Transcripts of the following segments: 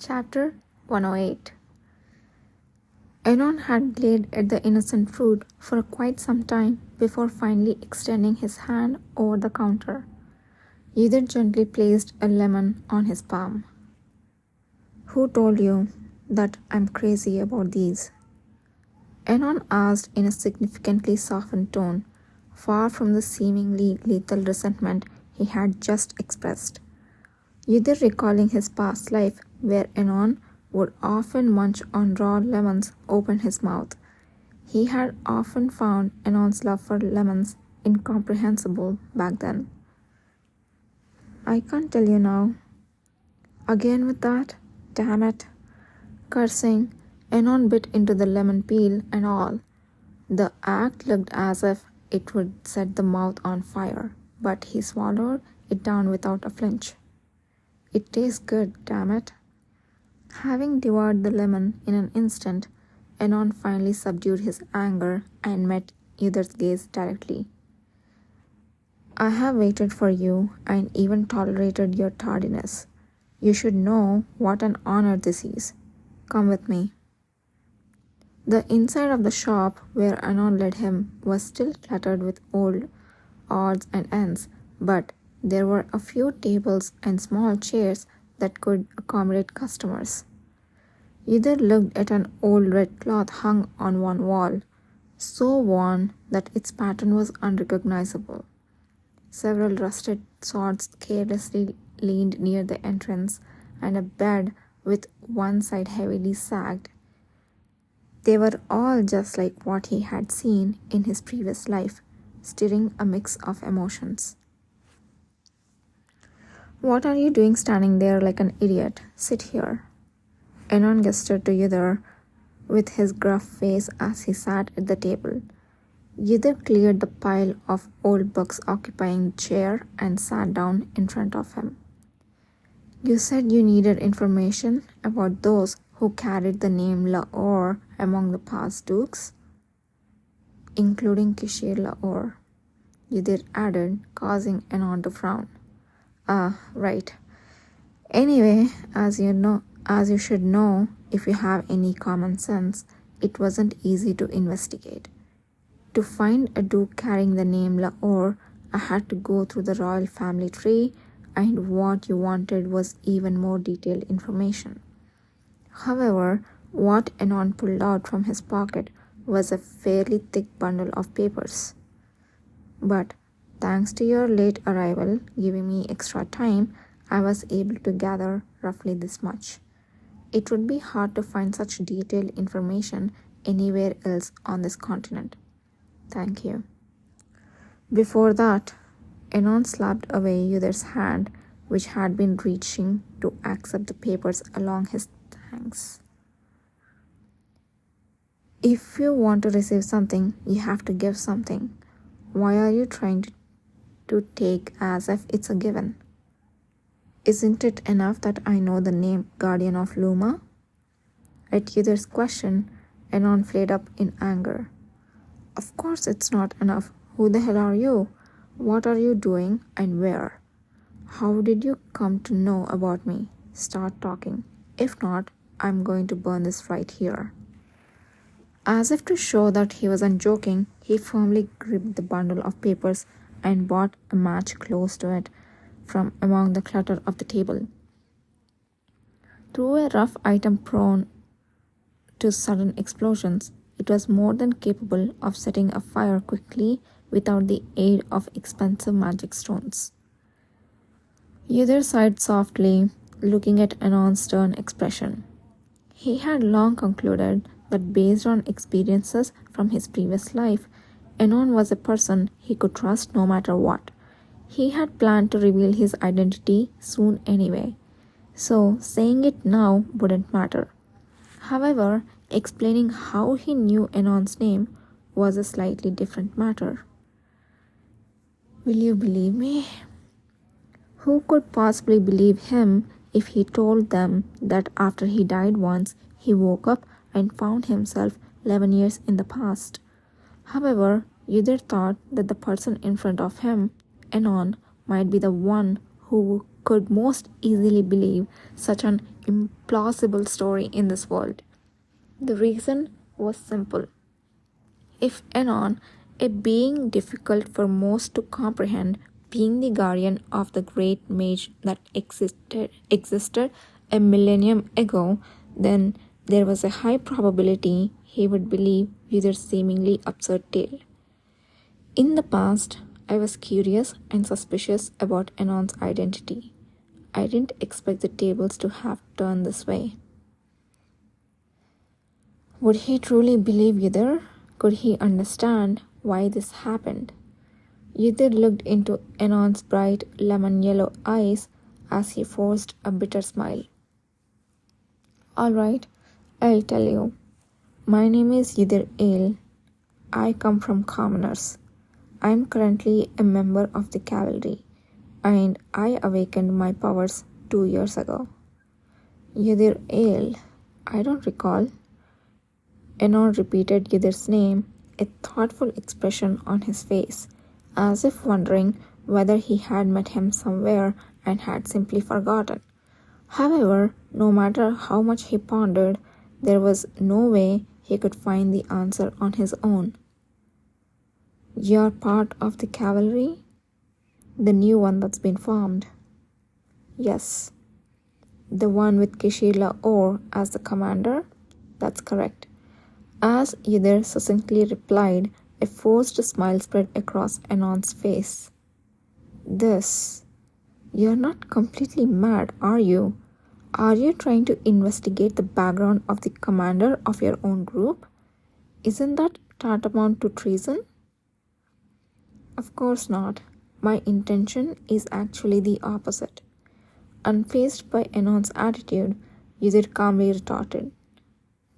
Chapter 108. Enon had glared at the innocent fruit for quite some time before finally extending his hand over the counter. Either gently placed a lemon on his palm. "Who told you that I'm crazy about these?" Enon asked in a significantly softened tone, far from the seemingly lethal resentment he had just expressed. Either recalling his past life where Enon would often munch on raw lemons opened his mouth. He had often found Enon's love for lemons incomprehensible back then. "I can't tell you now." "Again with that? Damn it." Cursing, Enon bit into the lemon peel and all. The act looked as if it would set the mouth on fire, but he swallowed it down without a flinch. "It tastes good, damn it." Having devoured the lemon in an instant, Enon finally subdued his anger and met Either's gaze directly. "I have waited for you and even tolerated your tardiness. You should know what an honor this is. Come with me." The inside of the shop where Enon led him was still cluttered with old odds and ends, but there were a few tables and small chairs that could accommodate customers. Either looked at an old red cloth hung on one wall, so worn that its pattern was unrecognizable. Several rusted swords carelessly leaned near the entrance, and a bed with one side heavily sagged. They were all just like what he had seen in his previous life, stirring a mix of emotions. "What are you doing standing there like an idiot? Sit here." Enon gestured to Yudhir with his gruff face as he sat at the table. Yudhir cleared the pile of old books occupying the chair and sat down in front of him. "You said you needed information about those who carried the name Lahore among the past dukes?" "Including Kishir Lahore," Yudhir added, causing Enon to frown. "Ah, right. Anyway, as you should know if you have any common sense, it wasn't easy to investigate. To find a duke carrying the name Lahore, I had to go through the royal family tree, and what you wanted was even more detailed information." However, what Enon pulled out from his pocket was a fairly thick bundle of papers. "But thanks to your late arrival giving me extra time, I was able to gather roughly this much. It would be hard to find such detailed information anywhere else on this continent. Thank you." Before that, Enon slapped away Yudhir's hand, which had been reaching to accept the papers along his thanks. "If you want to receive something, you have to give something. Why are you trying to take as if it's a given? Isn't it enough that I know the name Guardian of Luma?" At Yudhir's question, Enon flared up in anger. "Of course it's not enough. Who the hell are you? What are you doing and where? How did you come to know about me? Start talking. If not, I'm going to burn this right here." As if to show that he wasn't joking, he firmly gripped the bundle of papers and brought a match close to it from among the clutter of the table. Through a rough item prone to sudden explosions, it was more than capable of setting a fire quickly without the aid of expensive magic stones. Yudhir sighed softly, looking at Enon's stern expression. He had long concluded that based on experiences from his previous life, Enon was a person he could trust no matter what. He had planned to reveal his identity soon anyway, so saying it now wouldn't matter. However, explaining how he knew Enon's name was a slightly different matter. "Will you believe me?" Who could possibly believe him if he told them that after he died once, he woke up and found himself 11 years in the past? However, Yudhir thought that the person in front of him, Enon, might be the one who could most easily believe such an implausible story in this world. The reason was simple. If Anon, a being difficult for most to comprehend, being the guardian of the great mage that existed a millennium ago, then there was a high probability he would believe Yudhir's seemingly absurd tale. In the past, I was curious and suspicious about Anon's identity. I didn't expect the tables to have turned this way. Would he truly believe Yudhir? Could he understand why this happened? Yudhir looked into Anon's bright lemon-yellow eyes as he forced a bitter smile. All right, I'll tell you. My name is Yudhir Ale. I come from commoners. I'm currently a member of the cavalry, and I awakened my powers 2 years ago. Yudhir Ale, I don't recall. Anon repeated Yudhir's name, a thoughtful expression on his face, as if wondering whether he had met him somewhere and had simply forgotten. However, no matter how much he pondered, there was no way he could find the answer on his own. You're part of the cavalry? The new one that's been formed? Yes. The one with Kishila Orr as the commander? That's correct. As Yudhir succinctly replied, a forced smile spread across Anon's face. You're not completely mad, are you? Are you trying to investigate the background of the commander of your own group? Isn't that tantamount to treason? Of course not. My intention is actually the opposite. Unfazed by Anon's attitude, Yudhir calmly retorted.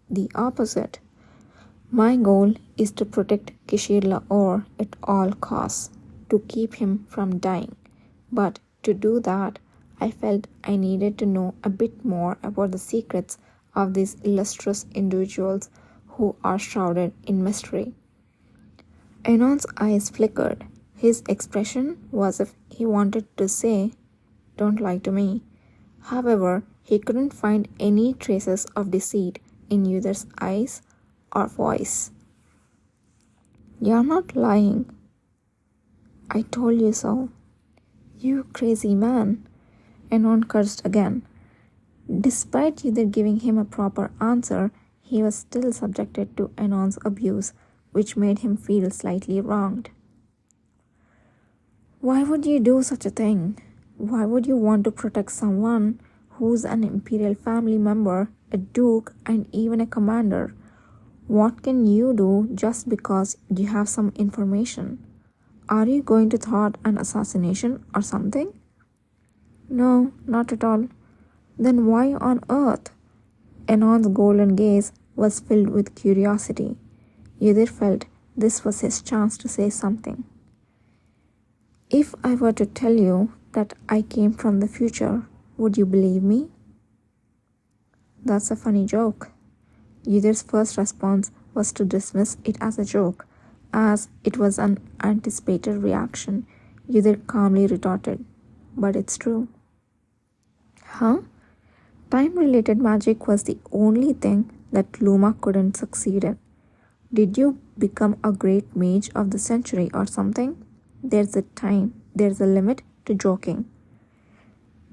The opposite. My goal is to protect Kishir Orr at all costs, to keep him from dying. But to do that, I felt I needed to know a bit more about the secrets of these illustrious individuals who are shrouded in mystery. Anon's eyes flickered. His expression was as if he wanted to say, "Don't lie to me." However, he couldn't find any traces of deceit in Yudhir's eyes or voice. You're not lying. I told you so. You crazy man. Anon cursed again. Despite Yudhir giving him a proper answer, he was still subjected to Anon's abuse, which made him feel slightly wronged. Why would you do such a thing? Why would you want to protect someone who's an imperial family member, a duke, and even a commander? What can you do just because you have some information? Are you going to thwart an assassination or something? No, not at all. Then why on earth? Anon's golden gaze was filled with curiosity. Yudhir felt this was his chance to say something. If I were to tell you that I came from the future, would you believe me? That's a funny joke. Yudhir's first response was to dismiss it as a joke, as it was an anticipated reaction. Yudhir calmly retorted, "But it's true." Huh? Time-related magic was the only thing that Luma couldn't succeed in. Did you become a great mage of the century or something? There's a limit to joking.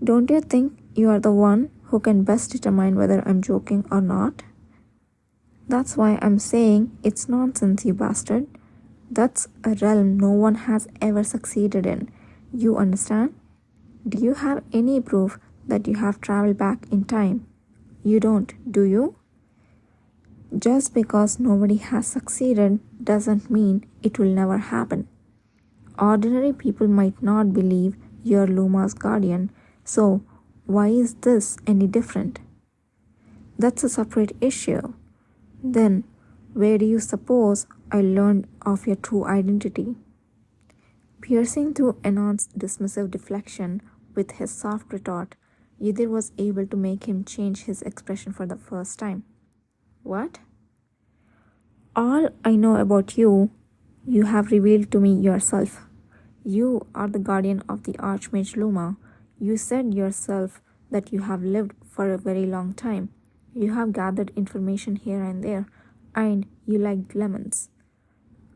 Don't you think you are the one who can best determine whether I'm joking or not? That's why I'm saying it's nonsense, you bastard. That's a realm no one has ever succeeded in. You understand? Do you have any proof that you have traveled back in time? You don't, do you? Just because nobody has succeeded doesn't mean it will never happen. Ordinary people might not believe you're Luma's guardian, so why is this any different? That's a separate issue. Then, where do you suppose I learned of your true identity? Piercing through Anon's dismissive deflection with his soft retort, Yudhir was able to make him change his expression for the first time. What? All I know about you have revealed to me yourself. You are the guardian of the Archmage Luma. You said yourself that you have lived for a very long time. You have gathered information here and there, and you liked lemons.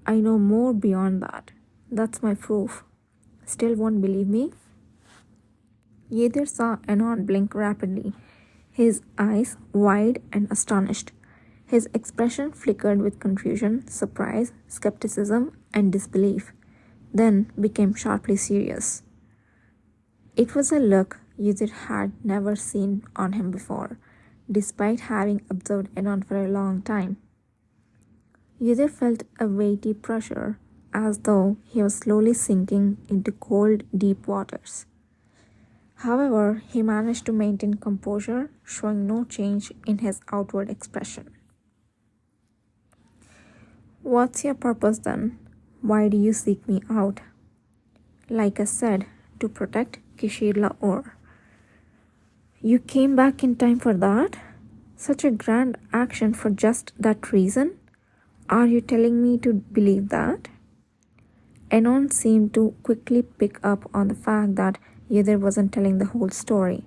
I know more beyond that. That's my proof. Still won't believe me? Yether saw Anon blink rapidly, his eyes wide and astonished. His expression flickered with confusion, surprise, skepticism, and disbelief, then became sharply serious. It was a look Yether had never seen on him before, despite having observed Anon for a long time. Yether felt a weighty pressure, as though he was slowly sinking into cold, deep waters. However, he managed to maintain composure, showing no change in his outward expression. What's your purpose then? Why do you seek me out? Like I said, to protect Kishirla Or. You came back in time for that? Such a grand action for just that reason? Are you telling me to believe that? Anon seemed to quickly pick up on the fact that Yether wasn't telling the whole story.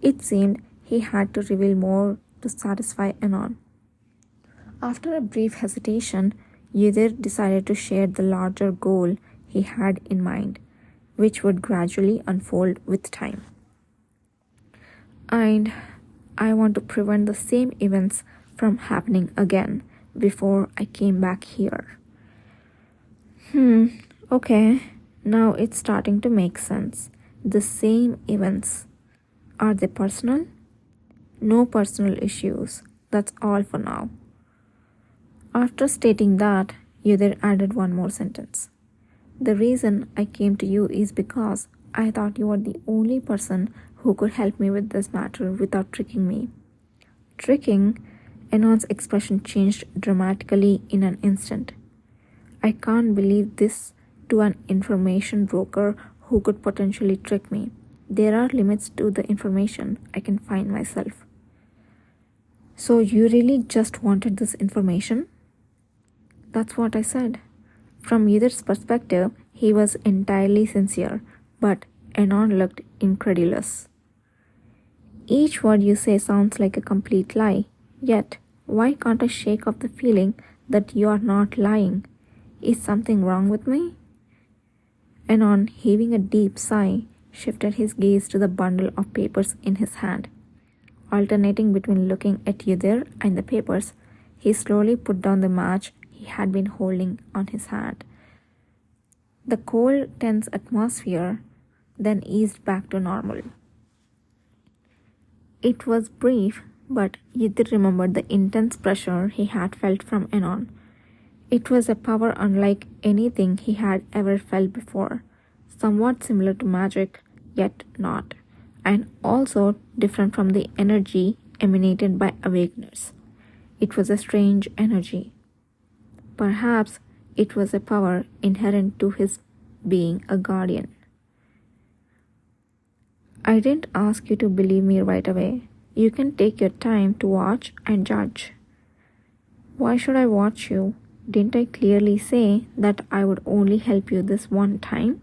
It seemed he had to reveal more to satisfy Anon. After a brief hesitation, Yether decided to share the larger goal he had in mind, which would gradually unfold with time. And I want to prevent the same events from happening again before I came back here. Okay, now it's starting to make sense. The same events. Are they personal? No personal issues. That's all for now. After stating that, Yether added one more sentence. The reason I came to you is because I thought you were the only person who could help me with this matter without tricking me. Tricking? Anon's expression changed dramatically in an instant. I can't believe this to an information broker who could potentially trick me. There are limits to the information I can find myself. So you really just wanted this information? That's what I said. From Yether's perspective, he was entirely sincere, but Anon looked incredulous. Each word you say sounds like a complete lie. Yet, why can't I shake off the feeling that you are not lying? Is something wrong with me? Anon, heaving a deep sigh, shifted his gaze to the bundle of papers in his hand. Alternating between looking at Yether and the papers, he slowly put down the match he had been holding on his hand. The cold, tense atmosphere then eased back to normal. It was brief, but Yether remembered the intense pressure he had felt from Anon. It was a power unlike anything he had ever felt before, somewhat similar to magic, yet not, and also different from the energy emanated by awakeners. It was a strange energy. Perhaps it was a power inherent to his being a guardian. I didn't ask you to believe me right away. You can take your time to watch and judge. Why should I watch you? Didn't I clearly say that I would only help you this one time?